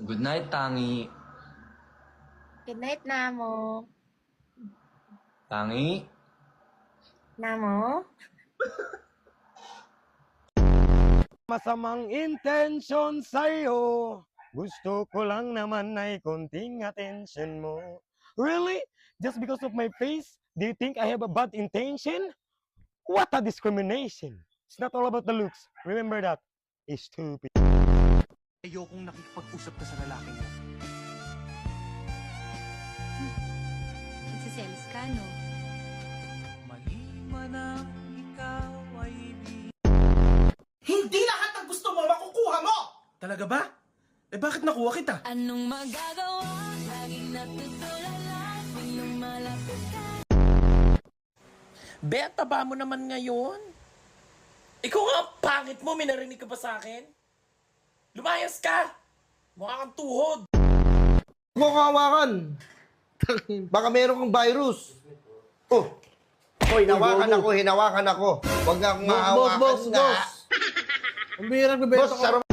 Good night, Tangi. Good night, Namo. Tangi? Namo? Masamang intention sa'yo. Gusto ko lang naman ay konting attention mo. Really? Just because of my face, do you think I have a bad intention? What a discrimination. It's not all about the looks. Remember that. It's stupid. Ayokong nakikipag-usap ka sa lalaki mo. Nagsiselos ka, no? Mali man ang ikaw ay Hindi lahat ng gusto mo makukuha mo! Talaga ba? Eh bakit nakuha kita? Anong magagawa? Laging natutulala, tuwing lumalapit ka. Bet, taba mo naman ngayon. Ikaw nga ang pangit mo, may narinig ka ba sa akin? Lumayas ka! Mukha kang tuhod. Huwag mo kahawakan. Baka meron kang virus. Oh. Hoy, hinawakan ako. Huwag nga akong mahawakan Boss. nga. Ang bihirang bebenta Boss, saro